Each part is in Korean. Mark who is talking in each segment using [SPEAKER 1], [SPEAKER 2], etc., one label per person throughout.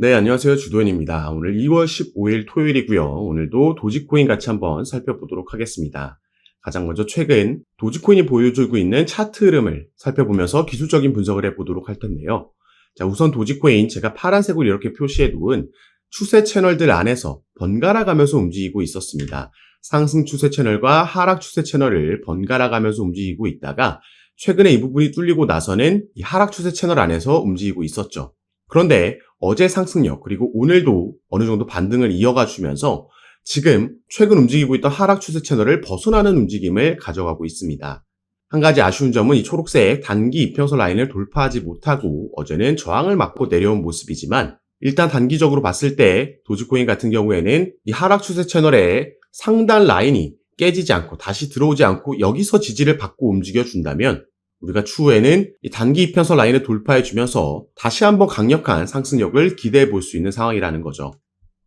[SPEAKER 1] 네, 안녕하세요. 주도현입니다. 오늘 2월 15일 토요일이고요. 오늘도 도지코인 같이 한번 살펴보도록 하겠습니다. 가장 먼저 최근 도지코인이 보여주고 있는 차트 흐름을 살펴보면서 기술적인 분석을 해보도록 할 텐데요. 자, 우선 도지코인 제가 파란색으로 이렇게 표시해 놓은 추세 채널들 안에서 번갈아 가면서 움직이고 있었습니다. 상승 추세 채널과 하락 추세 채널을 번갈아 가면서 움직이고 있다가 최근에 이 부분이 뚫리고 나서는 이 하락 추세 채널 안에서 움직이고 있었죠. 그런데 어제 상승력 그리고 오늘도 어느 정도 반등을 이어가 주면서 지금 최근 움직이고 있던 하락 추세 채널을 벗어나는 움직임을 가져가고 있습니다. 한 가지 아쉬운 점은 이 초록색 단기 이평선 라인을 돌파하지 못하고 어제는 저항을 맞고 내려온 모습이지만 일단 단기적으로 봤을 때 도지코인 같은 경우에는 이 하락 추세 채널의 상단 라인이 깨지지 않고 다시 들어오지 않고 여기서 지지를 받고 움직여준다면 우리가 추후에는 이 단기 이평선 라인을 박스권해주면서 다시 한번 강력한 상승력을 기대해 볼 수 있는 상황이라는 거죠.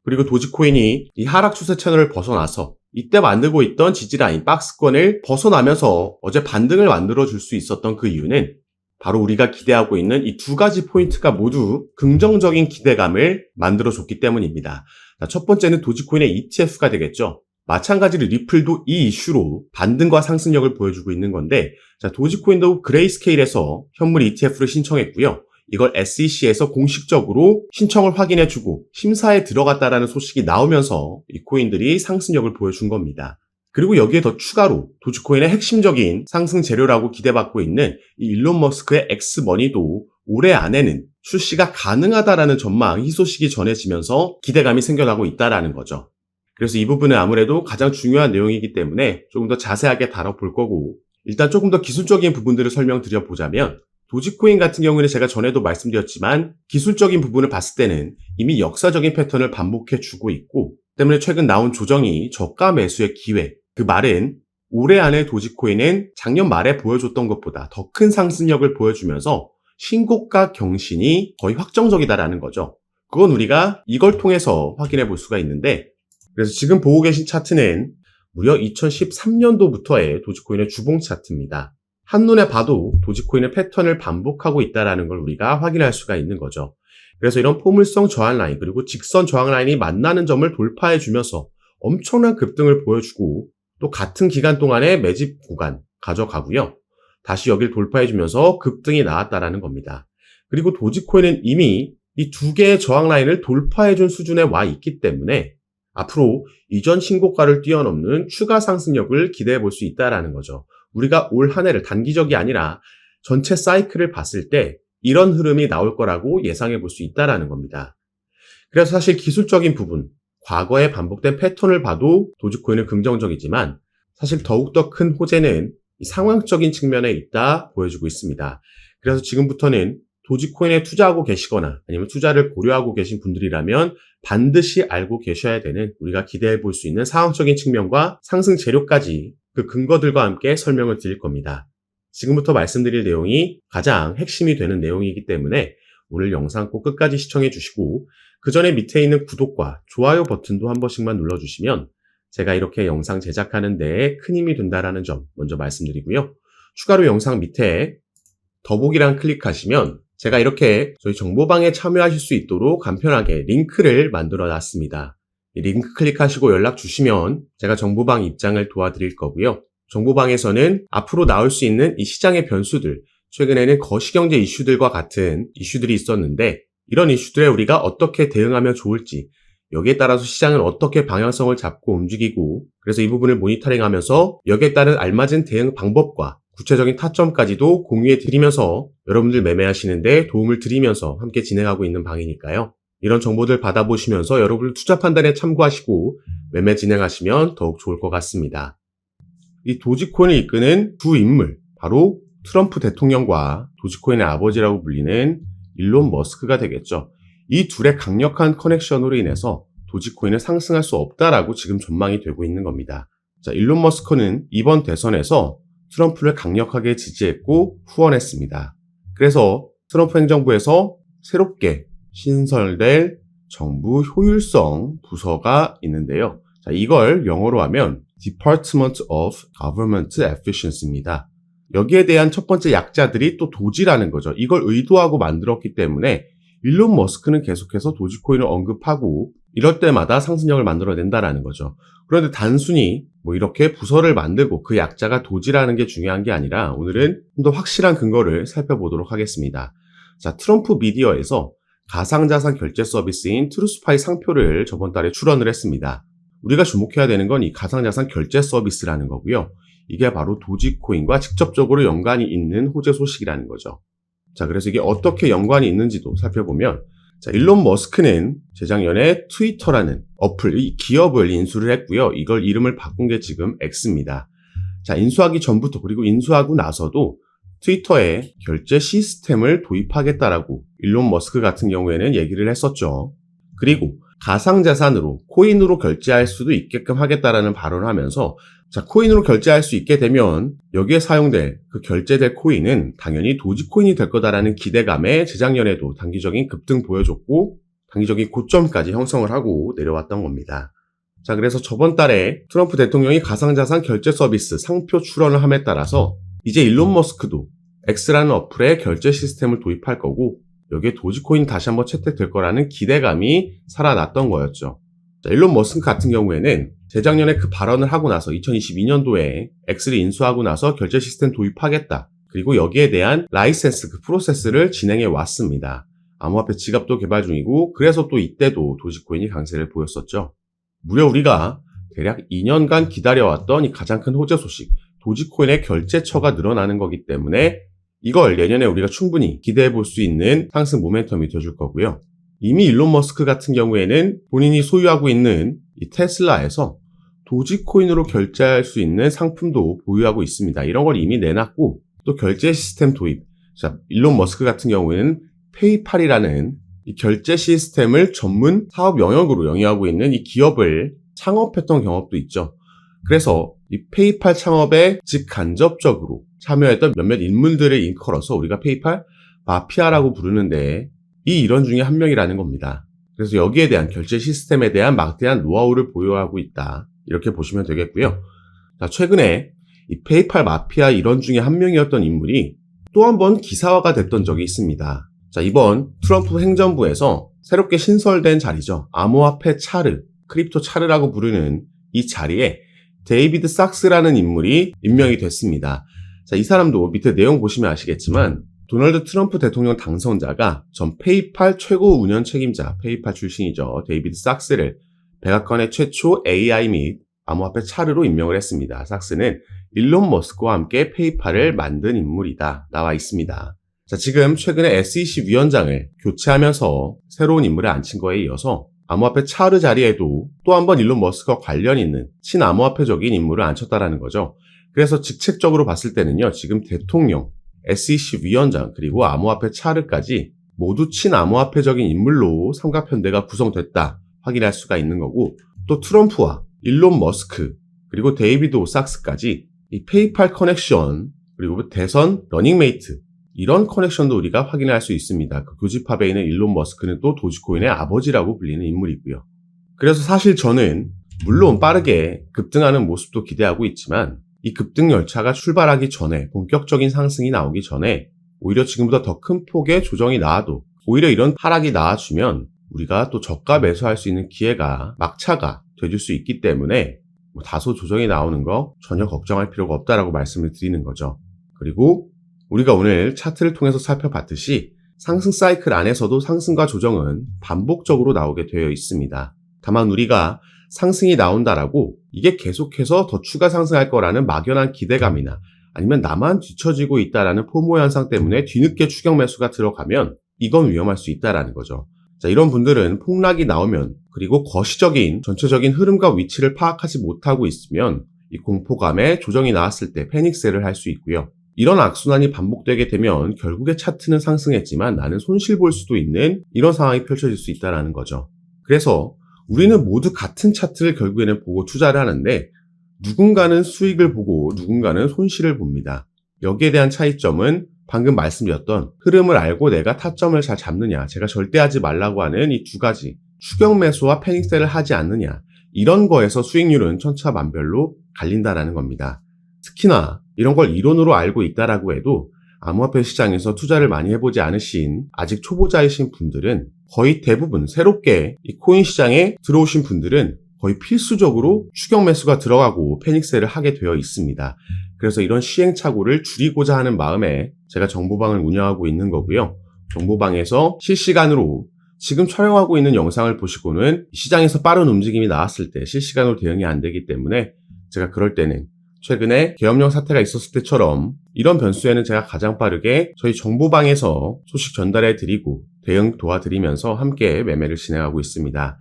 [SPEAKER 1] 그리고 도지코인이 이 하락 추세 채널을 벗어나서 이때 만들고 있던 지지라인 박스권을 벗어나면서 어제 반등을 만들어줄 수 있었던 그 이유는 바로 우리가 기대하고 있는 이 두 가지 포인트가 모두 긍정적인 기대감을 만들어줬기 때문입니다. 첫 번째는 도지코인의 ETF가 되겠죠. 마찬가지로 리플도 이 이슈로 반등과 상승력을 보여주고 있는 건데, 자, 도지코인도 그레이스케일에서 현물 ETF를 신청했고요. 이걸 SEC에서 공식적으로 신청을 확인해주고 심사에 들어갔다라는 소식이 나오면서 이 코인들이 상승력을 보여준 겁니다. 그리고 여기에 더 추가로 도지코인의 핵심적인 상승 재료라고 기대받고 있는 이 일론 머스크의 엑스머니도 올해 안에는 출시가 가능하다라는 전망, 희소식이 전해지면서 기대감이 생겨나고 있다라는 거죠. 그래서 이 부분은 아무래도 가장 중요한 내용이기 때문에 조금 더 자세하게 다뤄볼 거고, 일단 조금 더 기술적인 부분들을 설명드려 보자면 도지코인 같은 경우는 제가 전에도 말씀드렸지만 기술적인 부분을 봤을 때는 이미 역사적인 패턴을 반복해 주고 있고, 때문에 최근 나온 조정이 저가 매수의 기회, 그 말은 올해 안에 도지코인은 작년 말에 보여줬던 것보다 더 큰 상승력을 보여주면서 신고가 경신이 거의 확정적이다라는 거죠. 그건 우리가 이걸 통해서 확인해 볼 수가 있는데, 그래서 지금 보고 계신 차트는 무려 2013년도부터의 도지코인의 주봉 차트입니다. 한눈에 봐도 도지코인의 패턴을 반복하고 있다는 걸 우리가 확인할 수가 있는 거죠. 그래서 이런 포물성 저항 라인 그리고 직선 저항 라인이 만나는 점을 돌파해 주면서 엄청난 급등을 보여주고 또 같은 기간 동안에 매집 구간 가져가고요. 다시 여길 돌파해 주면서 급등이 나왔다라는 겁니다. 그리고 도지코인은 이미 이 두 개의 저항 라인을 돌파해 준 수준에 와 있기 때문에 앞으로 이전 신고가를 뛰어넘는 추가 상승력을 기대해 볼 수 있다는 거죠. 우리가 올 한 해를 단기적이 아니라 전체 사이클을 봤을 때 이런 흐름이 나올 거라고 예상해 볼 수 있다는 겁니다. 그래서 사실 기술적인 부분, 과거에 반복된 패턴을 봐도 도지코인은 긍정적이지만 사실 더욱더 큰 호재는 이 상황적인 측면에 있다 보여주고 있습니다. 그래서 지금부터는 도지코인에 투자하고 계시거나 아니면 투자를 고려하고 계신 분들이라면 반드시 알고 계셔야 되는 우리가 기대해 볼 수 있는 상황적인 측면과 상승 재료까지 그 근거들과 함께 설명을 드릴 겁니다. 지금부터 말씀드릴 내용이 가장 핵심이 되는 내용이기 때문에 오늘 영상 꼭 끝까지 시청해 주시고 그 전에 밑에 있는 구독과 좋아요 버튼도 한 번씩만 눌러주시면 제가 이렇게 영상 제작하는 데에 큰 힘이 된다는 점 먼저 말씀드리고요. 추가로 영상 밑에 더보기란 클릭하시면 제가 이렇게 저희 정보방에 참여하실 수 있도록 간편하게 링크를 만들어 놨습니다. 이 링크 클릭하시고 연락 주시면 제가 정보방 입장을 도와드릴 거고요. 정보방에서는 앞으로 나올 수 있는 이 시장의 변수들, 최근에는 거시경제 이슈들과 같은 이슈들이 있었는데 이런 이슈들에 우리가 어떻게 대응하면 좋을지, 여기에 따라서 시장은 어떻게 방향성을 잡고 움직이고, 그래서 이 부분을 모니터링하면서 여기에 따른 알맞은 대응 방법과 구체적인 타점까지도 공유해 드리면서 여러분들 매매하시는데 도움을 드리면서 함께 진행하고 있는 방이니까요. 이런 정보들 받아보시면서 여러분들 투자 판단에 참고하시고 매매 진행하시면 더욱 좋을 것 같습니다. 이 도지코인을 이끄는 두 인물, 바로 트럼프 대통령과 도지코인의 아버지라고 불리는 일론 머스크가 되겠죠. 이 둘의 강력한 커넥션으로 인해서 도지코인은 상승할 수 없다라고 지금 전망이 되고 있는 겁니다. 자, 일론 머스크는 이번 대선에서 트럼프를 강력하게 지지했고 후원했습니다. 그래서 트럼프 행정부에서 새롭게 신설될 정부 효율성 부서가 있는데요. 자, 이걸 영어로 하면 Department of Government Efficiency입니다. 여기에 대한 첫 번째 약자들이 또 도지라는 거죠. 이걸 의도하고 만들었기 때문에 일론 머스크는 계속해서 도지코인을 언급하고 이럴 때마다 상승력을 만들어낸다라는 거죠. 그런데 단순히 이렇게 부서를 만들고 그 약자가 도지라는 게 중요한 게 아니라 오늘은 좀 더 확실한 근거를 살펴보도록 하겠습니다. 자, 트럼프 미디어에서 가상자산 결제 서비스인 트루스파이 상표를 저번 달에 출원을 했습니다. 우리가 주목해야 되는 건 이 가상자산 결제 서비스라는 거고요. 이게 바로 도지코인과 직접적으로 연관이 있는 호재 소식이라는 거죠. 자, 그래서 이게 어떻게 연관이 있는지도 살펴보면, 자, 일론 머스크는 재작년에 트위터라는 어플, 이 기업을 인수를 했고요. 이걸 이름을 바꾼 게 지금 X입니다. 자, 인수하기 전부터 그리고 인수하고 나서도 트위터에 결제 시스템을 도입하겠다라고 일론 머스크 같은 경우에는 얘기를 했었죠. 그리고 가상자산으로 코인으로 결제할 수도 있게끔 하겠다라는 발언을 하면서, 자, 코인으로 결제할 수 있게 되면 여기에 사용될 그 결제될 코인은 당연히 도지코인이 될 거다라는 기대감에 재작년에도 단기적인 급등 보여줬고 단기적인 고점까지 형성을 하고 내려왔던 겁니다. 자, 그래서 저번 달에 트럼프 대통령이 가상자산 결제 서비스 상표 출원을 함에 따라서 이제 일론 머스크도 X라는 어플에 결제 시스템을 도입할 거고 여기에 도지코인 다시 한번 채택될 거라는 기대감이 살아났던 거였죠. 자, 일론 머스크 같은 경우에는 재작년에 그 발언을 하고 나서 2022년도에 X를 인수하고 나서 결제 시스템 도입하겠다. 그리고 여기에 대한 라이센스 그 프로세스를 진행해 왔습니다. 암호화폐 지갑도 개발 중이고 그래서 또 이때도 도지코인이 강세를 보였었죠. 무려 우리가 대략 2년간 기다려왔던 이 가장 큰 호재 소식, 도지코인의 결제처가 늘어나는 거기 때문에 이걸 내년에 우리가 충분히 기대해 볼 수 있는 상승 모멘텀이 되어줄 거고요. 이미 일론 머스크 같은 경우에는 본인이 소유하고 있는 이 테슬라에서 도지코인으로 결제할 수 있는 상품도 보유하고 있습니다. 이런 걸 이미 내놨고 또 결제 시스템 도입. 자, 일론 머스크 같은 경우에는 페이팔이라는 이 결제 시스템을 전문 사업 영역으로 영위하고 있는 이 기업을 창업했던 경험도 있죠. 그래서 이 페이팔 창업에 직간접적으로 참여했던 몇몇 인물들을 일컬어서 우리가 페이팔 마피아라고 부르는데 이 일원 중에 한 명이라는 겁니다. 그래서 여기에 대한 결제 시스템에 대한 막대한 노하우를 보유하고 있다. 이렇게 보시면 되겠고요. 자, 최근에 이 페이팔 마피아 일원 중에 한 명이었던 인물이 또 한 번 기사화가 됐던 적이 있습니다. 자, 이번 트럼프 행정부에서 새롭게 신설된 자리죠. 암호화폐 차르, 크립토 차르라고 부르는 이 자리에 데이비드 sak스라는 인물이 임명이 됐습니다. 자, 이 사람도 밑에 내용 보시면 아시겠지만 도널드 트럼프 대통령 당선자가 전 페이팔 최고 운영 책임자, 페이팔 출신이죠. 데이비드 sak스를 백악관의 최초 AI 및 암호화폐 차르로 임명을 했습니다. sak스는 일론 머스크와 함께 페이팔을 만든 인물이다. 나와 있습니다. 자, 지금 최근에 SEC 위원장을 교체하면서 새로운 인물을 앉힌 거에 이어서 암호화폐 차르 자리에도 또 한 번 일론 머스크와 관련 있는 친암호화폐적인 인물을 앉혔다라는 거죠. 그래서 직책적으로 봤을 때는요, 지금 대통령, SEC 위원장, 그리고 암호화폐 차르까지 모두 친암호화폐적인 인물로 삼각편대가 구성됐다 확인할 수가 있는 거고, 또 트럼프와 일론 머스크, 그리고 데이비드 sak스까지 이 페이팔 커넥션, 그리고 대선 러닝메이트, 이런 커넥션도 우리가 확인할 수 있습니다. 그 교집합에 있는 일론 머스크는 또 도지코인의 아버지라고 불리는 인물이고요. 그래서 사실 저는 물론 빠르게 급등하는 모습도 기대하고 있지만 이 급등 열차가 출발하기 전에 본격적인 상승이 나오기 전에 오히려 지금보다 더 큰 폭의 조정이 나와도 오히려 이런 하락이 나와주면 우리가 또 저가 매수할 수 있는 기회가 막차가 돼줄 수 있기 때문에 다소 조정이 나오는 거 전혀 걱정할 필요가 없다라고 말씀을 드리는 거죠. 그리고 우리가 오늘 차트를 통해서 살펴봤듯이 상승 사이클 안에서도 상승과 조정은 반복적으로 나오게 되어 있습니다. 다만 우리가 상승이 나온다라고 이게 계속해서 더 추가 상승할 거라는 막연한 기대감이나 아니면 나만 뒤처지고 있다라는 포모 현상 때문에 뒤늦게 추격 매수가 들어가면 이건 위험할 수 있다라는 거죠. 자, 이런 분들은 폭락이 나오면 그리고 거시적인 전체적인 흐름과 위치를 파악하지 못하고 있으면 이 공포감에 조정이 나왔을 때 패닉셀을 할 수 있고요. 이런 악순환이 반복되게 되면 결국에 차트는 상승했지만 나는 손실 볼 수도 있는 이런 상황이 펼쳐질 수 있다는 거죠. 그래서 우리는 모두 같은 차트를 결국에는 보고 투자를 하는데 누군가는 수익을 보고 누군가는 손실을 봅니다. 여기에 대한 차이점은 방금 말씀드렸던 흐름을 알고 내가 타점을 잘 잡느냐, 제가 절대 하지 말라고 하는 이 두 가지 추격 매수와 패닉셀을 하지 않느냐, 이런 거에서 수익률은 천차만별로 갈린다라는 겁니다. 특히나 이런 걸 이론으로 알고 있다라고 해도 암호화폐 시장에서 투자를 많이 해보지 않으신 아직 초보자이신 분들은 거의 대부분 새롭게 이 코인 시장에 들어오신 분들은 거의 필수적으로 추격 매수가 들어가고 패닉셀을 하게 되어 있습니다. 그래서 이런 시행착오를 줄이고자 하는 마음에 제가 정보방을 운영하고 있는 거고요. 정보방에서 실시간으로 지금 촬영하고 있는 영상을 보시고는 시장에서 빠른 움직임이 나왔을 때 실시간으로 대응이 안 되기 때문에 제가 그럴 때는 최근에 계엄령 사태가 있었을 때처럼 이런 변수에는 제가 가장 빠르게 저희 정보방에서 소식 전달해 드리고 대응 도와드리면서 함께 매매를 진행하고 있습니다.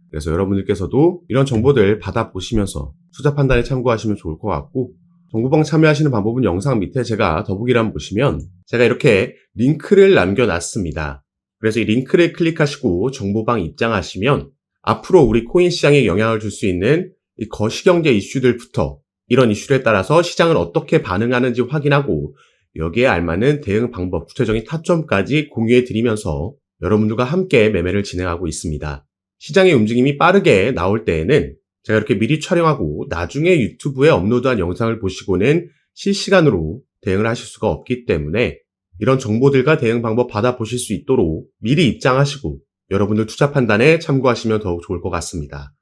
[SPEAKER 1] 그래서 여러분들께서도 이런 정보들 받아보시면서 투자 판단에 참고하시면 좋을 것 같고, 정보방 참여하시는 방법은 영상 밑에 제가 더보기란 보시면 제가 이렇게 링크를 남겨놨습니다. 그래서 이 링크를 클릭하시고 정보방 입장하시면 앞으로 우리 코인 시장에 영향을 줄 수 있는 이 거시경제 이슈들부터 이런 이슈에 따라서 시장을 어떻게 반응하는지 확인하고 여기에 알맞는 대응 방법, 구체적인 타점까지 공유해 드리면서 여러분들과 함께 매매를 진행하고 있습니다. 시장의 움직임이 빠르게 나올 때에는 제가 이렇게 미리 촬영하고 나중에 유튜브에 업로드한 영상을 보시고는 실시간으로 대응을 하실 수가 없기 때문에 이런 정보들과 대응 방법 받아보실 수 있도록 미리 입장하시고 여러분들 투자 판단에 참고하시면 더욱 좋을 것 같습니다.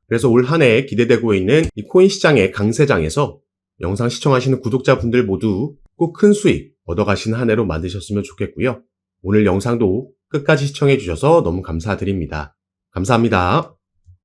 [SPEAKER 1] 그래서 올 한 해 기대되고 있는 이 코인 시장의 강세장에서 영상 시청하시는 구독자분들 모두 꼭 큰 수익 얻어가시는 한 해로 만드셨으면 좋겠고요. 오늘 영상도 끝까지 시청해 주셔서 너무 감사드립니다. 감사합니다.